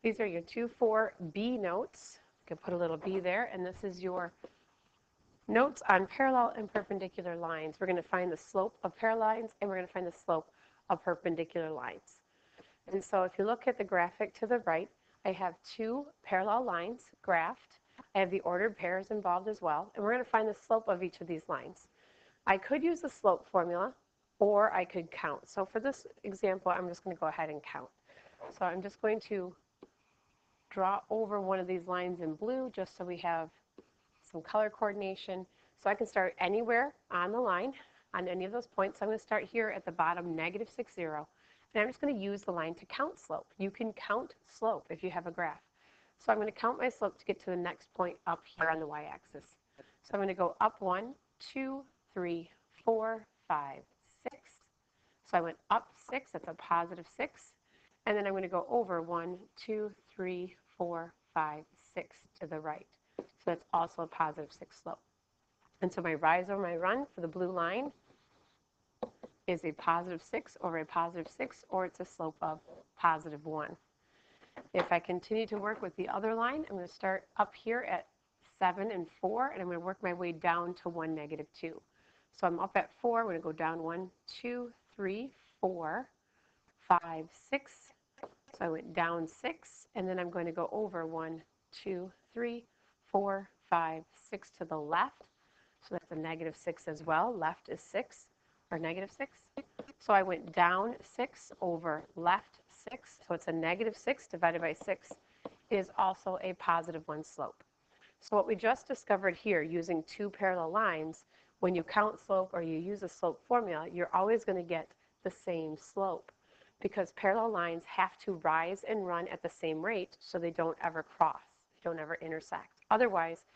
These are your 2,4B notes. You can put a little B there, and this is your notes on parallel and perpendicular lines. We're going to find the slope of parallel lines, and we're going to find the slope of perpendicular lines. And so if you look at the graphic to the right, I have two parallel lines graphed. I have the ordered pairs involved as well, and we're going to find the slope of each of these lines. I could use the slope formula, or I could count. So for this example, I'm just going to go ahead and count. So I'm just going to draw over one of these lines in blue just so we have some color coordination. So I can start anywhere on the line, on any of those points. So I'm going to start here at the bottom, -6, 0. And I'm just going to use the line to count slope. You can count slope if you have a graph. So I'm going to count my slope to get to the next point up here on the y-axis. So I'm going to go up 1, 2, 3, 4, 5, 6. So I went up 6, that's a +6. And then I'm going to go over 1, 2, 3, 4, 5, 6 to the right. So that's also a +6 slope. And so my rise over my run for the blue line is a +6 over a +6, or it's a slope of +1. If I continue to work with the other line, I'm going to start up here at 7 and 4, and I'm going to work my way down to 1, -2. So I'm up at 4, I'm going to go down 1, 2, 3, 4, 5, 6. So I went down 6, and then I'm going to go over 1, 2, 3, 4, 5, 6 to the left. So that's a -6 as well. Left is 6, or -6. So I went down 6 over left 6. So it's a -6 divided by 6 is also a +1 slope. So what we just discovered here using two parallel lines, when you count slope or you use a slope formula, you're always going to get the same slope, because parallel lines have to rise and run at the same rate so they don't ever cross, they don't ever intersect. Otherwise,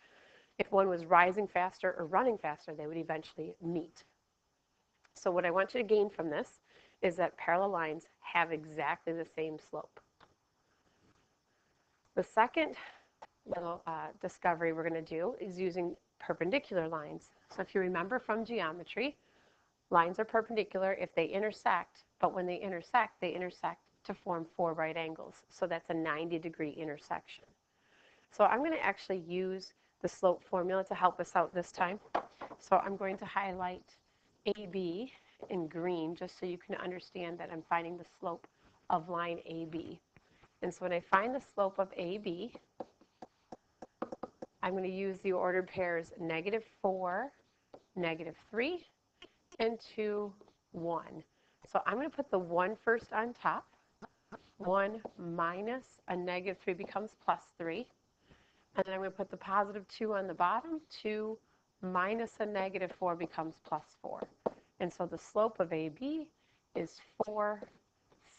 if one was rising faster or running faster, they would eventually meet. So what I want you to gain from this is that parallel lines have exactly the same slope. The second little discovery we're going to do is using perpendicular lines. So if you remember from geometry, lines are perpendicular if they intersect, but when they intersect to form 4 right angles. So that's a 90-degree intersection. So I'm going to actually use the slope formula to help us out this time. So I'm going to highlight AB in green just so you can understand that I'm finding the slope of line AB. And so when I find the slope of AB, I'm going to use the ordered pairs -4, -3, and 2, 1. So I'm going to put the 1 first on top. 1 minus a -3 becomes +3. And then I'm going to put the +2 on the bottom. 2 minus a -4 becomes +4. And so the slope of AB is 4,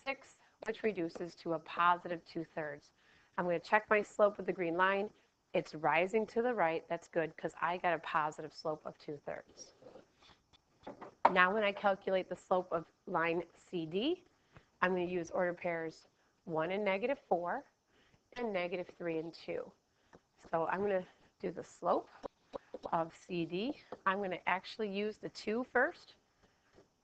6, which reduces to a +2/3. I'm going to check my slope with the green line. It's rising to the right. That's good because I got a positive slope of 2/3. Now when I calculate the slope of line CD, I'm going to use order pairs 1 and -4 and -3 and 2. So I'm going to do the slope of CD. I'm going to actually use the 2 first,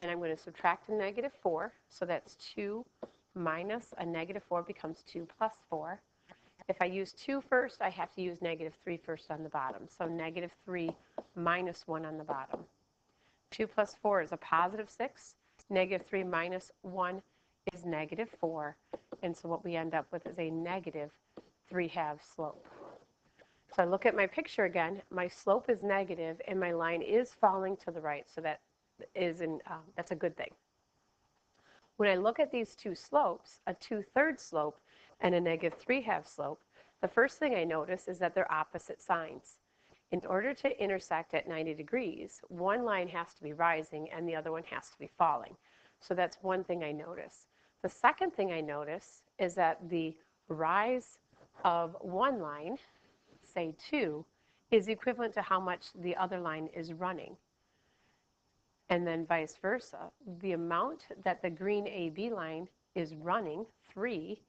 and I'm going to subtract a -4. So that's 2 minus a -4 becomes 2 plus 4. If I use 2 first, I have to use -3 first on the bottom. So -3 minus 1 on the bottom. 2 plus 4 is a +6. -3 minus 1 is -4. And so what we end up with is a -3/2 slope. So I look at my picture again. My slope is negative, and my line is falling to the right. So that is that's a good thing. When I look at these two slopes, a 2/3 slope and a -3/2 slope, the first thing I notice is that they're opposite signs. In order to intersect at 90 degrees, one line has to be rising and the other one has to be falling. So that's one thing I notice. The second thing I notice is that the rise of one line, say 2, is equivalent to how much the other line is running. And then vice versa. The amount that the green AB line is running, 3,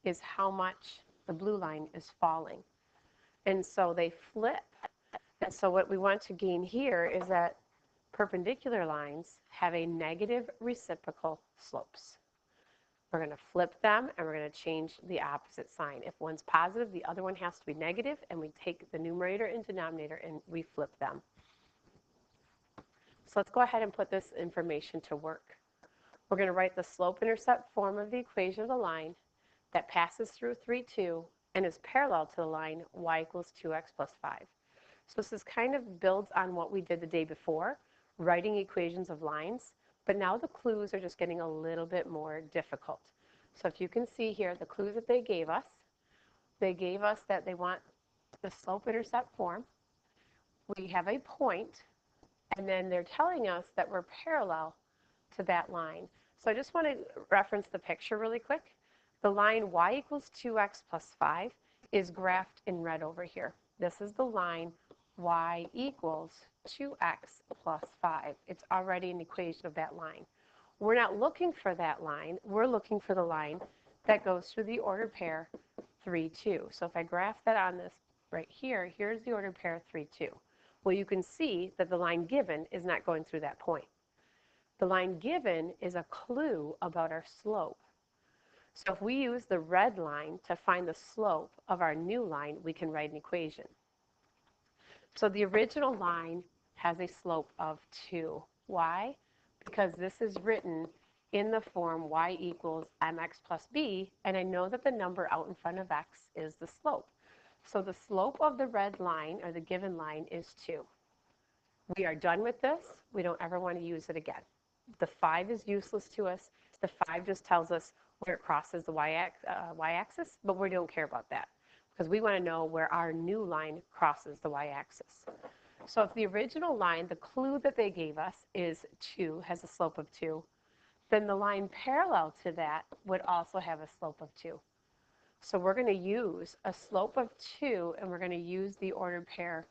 is how much the blue line is falling. And so they flip. And so what we want to gain here is that perpendicular lines have a negative reciprocal slopes. We're going to flip them, and we're going to change the opposite sign. If one's positive, the other one has to be negative, and we take the numerator and denominator and we flip them. So let's go ahead and put this information to work. We're going to write the slope-intercept form of the equation of the line that passes through 3, 2, and is parallel to the line y equals 2x plus 5. So this kind of builds on what we did the day before, writing equations of lines, but now the clues are just getting a little bit more difficult. So if you can see here, the clues that they gave us that they want the slope-intercept form. We have a point, and then they're telling us that we're parallel to that line. So I just want to reference the picture really quick. The line y equals 2x plus 5 is graphed in red over here. This is the line y equals 2x plus 5. It's already an equation of that line. We're not looking for that line. We're looking for the line that goes through the ordered pair 3, 2. So if I graph that on this right here, here's the ordered pair 3, 2. Well, you can see that the line given is not going through that point. The line given is a clue about our slope. So if we use the red line to find the slope of our new line, we can write an equation. So the original line has a slope of 2. Why? Because this is written in the form y equals mx plus b, and I know that the number out in front of x is the slope. So the slope of the red line, or the given line, is 2. We are done with this. We don't ever want to use it again. The 5 is useless to us. The 5 just tells us where it crosses the y-axis, but we don't care about that because we want to know where our new line crosses the y-axis. So if the original line, the clue that they gave us is 2, has a slope of 2, then the line parallel to that would also have a slope of 2. So we're going to use a slope of 2, and we're going to use the ordered pair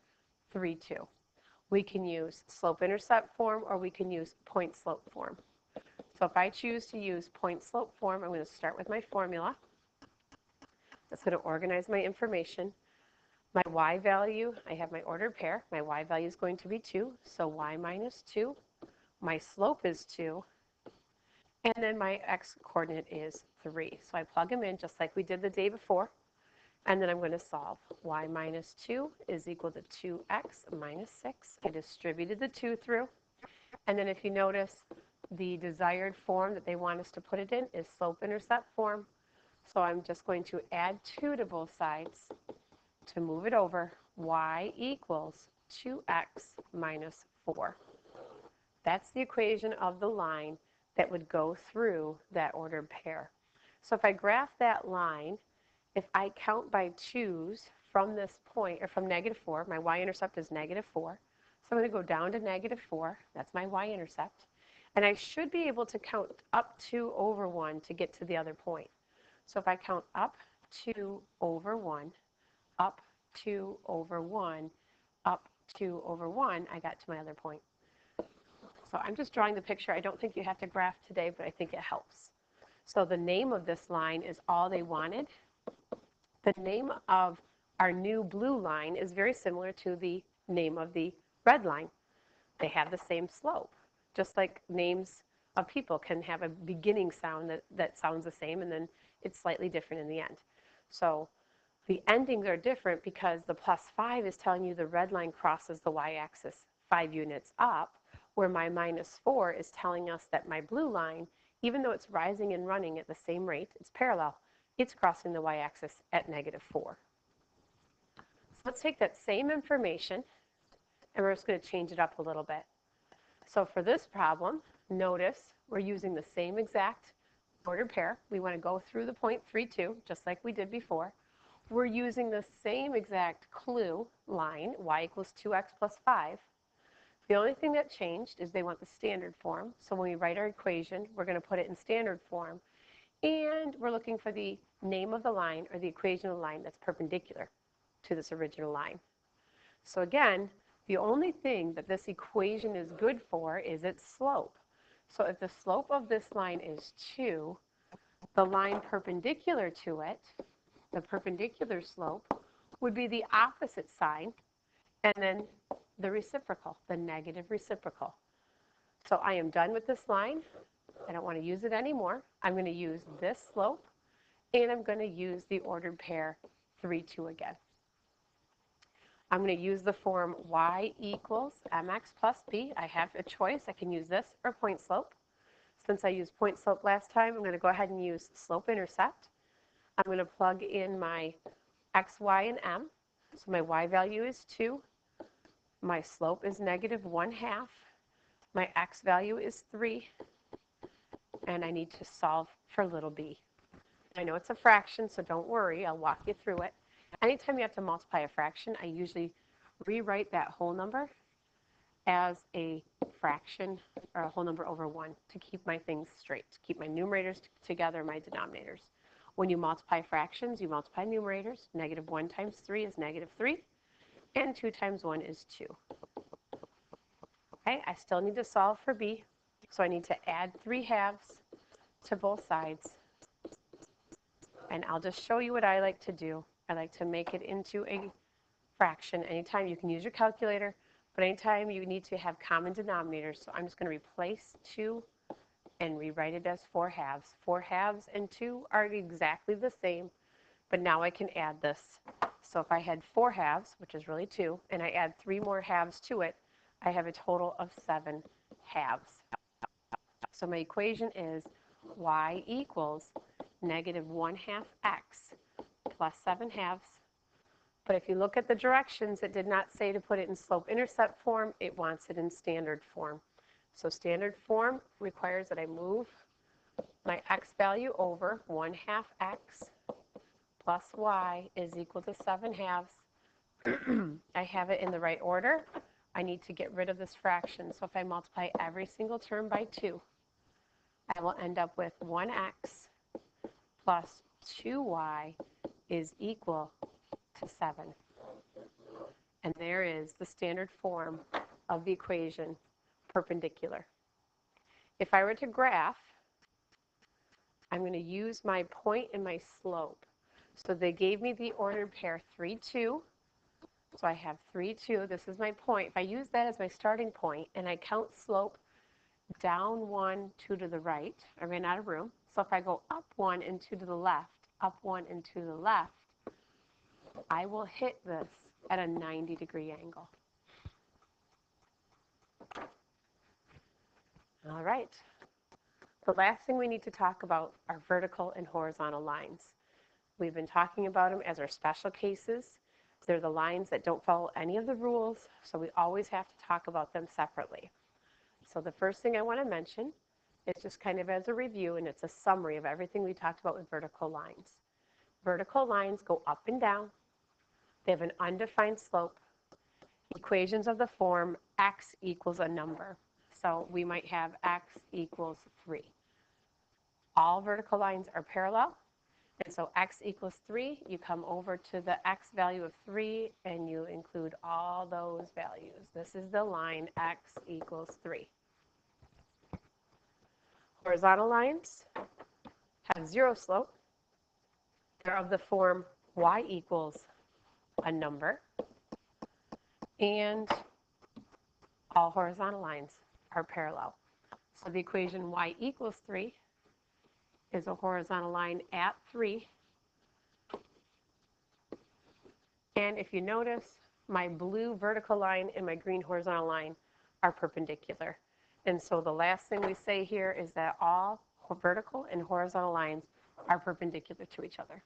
3, 2. We can use slope-intercept form, or we can use point-slope form. So if I choose to use point-slope form, I'm going to start with my formula. That's going to organize my information. My y value, I have my ordered pair. My y value is going to be 2, so y minus 2. My slope is 2. And then my x coordinate is 3. So I plug them in just like we did the day before. And then I'm going to solve. Y minus 2 is equal to 2x minus 6. I distributed the 2 through. And then if you notice, the desired form that they want us to put it in is slope-intercept form. So I'm just going to add 2 to both sides to move it over. Y equals 2x minus 4. That's the equation of the line that would go through that ordered pair. So if I graph that line, if I count by 2's from this point, or from -4, my y-intercept is -4. So I'm going to go down to -4. That's my y-intercept. And I should be able to count up 2 over 1 to get to the other point. So if I count up 2 over 1, up 2 over 1, up 2 over 1, I got to my other point. So I'm just drawing the picture. I don't think you have to graph today, but I think it helps. So the name of this line is all they wanted. The name of our new blue line is very similar to the name of the red line. They have the same slope, just like names of people can have a beginning sound that sounds the same, and then it's slightly different in the end. So the endings are different because the +5 is telling you the red line crosses the y-axis 5 units up, where my -4 is telling us that my blue line, even though it's rising and running at the same rate, it's parallel, it's crossing the y-axis at -4. So let's take that same information, and we're just going to change it up a little bit. So for this problem, notice we're using the same exact ordered pair. We want to go through the point 3, 2, just like we did before. We're using the same exact clue line, y equals 2x plus 5. The only thing that changed is they want the standard form. So when we write our equation, we're going to put it in standard form. And we're looking for the name of the line, or the equation of the line that's perpendicular to this original line. So again, the only thing that this equation is good for is its slope. So if the slope of this line is 2, the line perpendicular to it, the perpendicular slope, would be the opposite sign, and then the reciprocal, the negative reciprocal. So I am done with this line. I don't want to use it anymore. I'm going to use this slope, and I'm going to use the ordered pair 3, 2 again. I'm going to use the form y equals mx plus b. I have a choice. I can use this or point slope. Since I used point slope last time, I'm going to go ahead and use slope-intercept. I'm going to plug in my x, y, and m. So my y value is 2. My slope is -1/2. My x value is 3. And I need to solve for little b. I know it's a fraction, so don't worry. I'll walk you through it. Anytime you have to multiply a fraction, I usually rewrite that whole number as a fraction or a whole number over 1 to keep my things straight, to keep my numerators together, my denominators. When you multiply fractions, you multiply numerators. -1 times 3 is -3, and 2 times 1 is 2. Okay, I still need to solve for b, so I need to add 3/2 to both sides. And I'll just show you what I like to do. I like to make it into a fraction. Anytime you can use your calculator, but anytime you need to have common denominators. So I'm just going to replace 2 and rewrite it as 4/2. 4/2 and 2 are exactly the same, but now I can add this. So if I had 4/2, which is really 2, and I add 3 more halves to it, I have a total of 7/2. So my equation is y equals -1/2 x plus 7/2. But if you look at the directions, it did not say to put it in slope-intercept form. It wants it in standard form. So standard form requires that I move my x value over 1/2 x plus y is equal to 7/2. I have it in the right order. I need to get rid of this fraction. So if I multiply every single term by 2, I will end up with 1x plus 2y is equal to 7. And there is the standard form of the equation perpendicular. If I were to graph, I'm going to use my point and my slope. So they gave me the ordered pair 3, 2. So I have 3, 2. This is my point. If I use that as my starting point and I count slope down 1, 2 to the right, I ran out of room. So if I go up 1 and 2 to the left, up 1 and 2 to the left, I will hit this at a 90-degree angle. All right. The last thing we need to talk about are vertical and horizontal lines. We've been talking about them as our special cases. They're the lines that don't follow any of the rules, so we always have to talk about them separately. So the first thing I want to mention is just kind of as a review, and it's a summary of everything we talked about with vertical lines. Vertical lines go up and down. They have an undefined slope. Equations of the form x equals a number. So we might have x equals 3. All vertical lines are parallel. And so x equals 3, you come over to the x value of 3 and you include all those values. This is the line x equals 3. Horizontal lines have 0 slope. They're of the form y equals a number. And all horizontal lines are parallel. So the equation y equals 3 is a horizontal line at 3. And if you notice, my blue vertical line and my green horizontal line are perpendicular. And so the last thing we say here is that all vertical and horizontal lines are perpendicular to each other.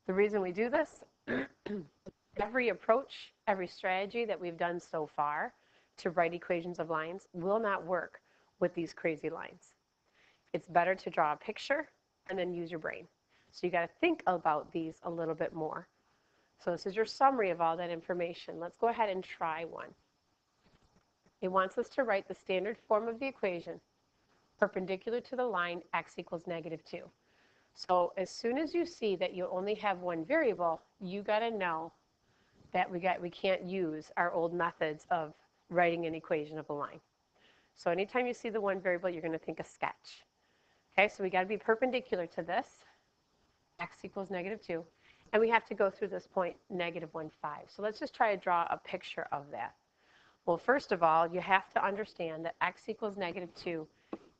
The reason we do this, every approach, every strategy that we've done so far to write equations of lines will not work with these crazy lines. It's better to draw a picture and then use your brain. So you got to think about these a little bit more. So this is your summary of all that information. Let's go ahead and try one. It wants us to write the standard form of the equation perpendicular to the line x equals -2. So as soon as you see that you only have one variable, you got to know that we can't use our old methods of writing an equation of a line. So anytime you see the one variable, you're going to think a sketch. Okay, so we got to be perpendicular to this, x equals -2, and we have to go through this point, -1, 5. So let's just try to draw a picture of that. Well, first of all, you have to understand that x equals -2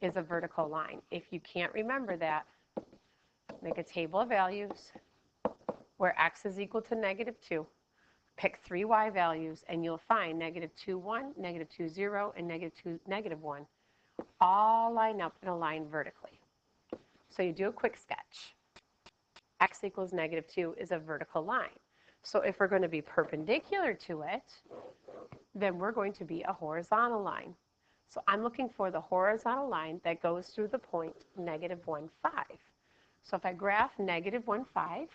is a vertical line. If you can't remember that, make a table of values where x is equal to -2. Pick 3 y values, and you'll find -2, 1, -2, 0, and -2, -1 all line up in a line vertically. So you do a quick sketch. X equals -2 is a vertical line. So if we're going to be perpendicular to it, then we're going to be a horizontal line. So I'm looking for the horizontal line that goes through the point -1, 5. So if I graph -1, 5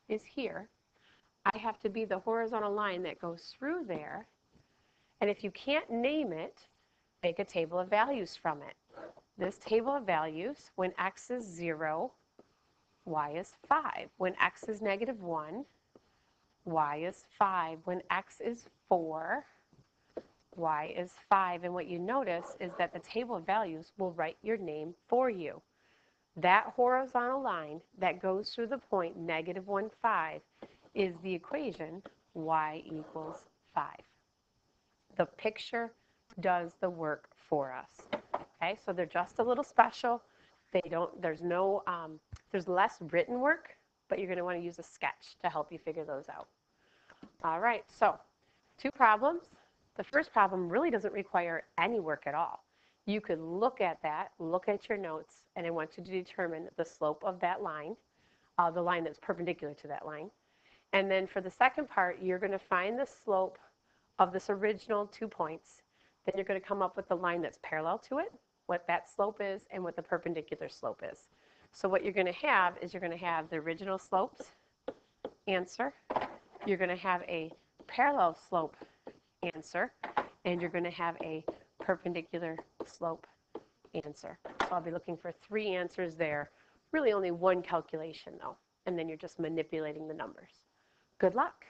is here, I have to be the horizontal line that goes through there. And if you can't name it, make a table of values from it. This table of values, when x is 0, y is 5. When x is -1, y is 5. When x is 4, y is 5. And what you notice is that the table of values will write your name for you. That horizontal line that goes through the point -1, 5 is the equation y equals 5. The picture does the work for us. Okay, so they're just a little special. There's less written work, but you're going to want to use a sketch to help you figure those out. All right, so 2 problems. The first problem really doesn't require any work at all. You could look at that, look at your notes, and I want you to determine the slope of that line, the line that's perpendicular to that line. And then for the second part, you're going to find the slope of this original 2 points. Then you're going to come up with the line that's parallel to it, what that slope is, and what the perpendicular slope is. So what you're going to have is you're going to have the original slopes answer. You're going to have a parallel slope answer, and you're going to have a perpendicular slope answer. So I'll be looking for 3 answers there. Really only 1 calculation though, and then you're just manipulating the numbers. Good luck.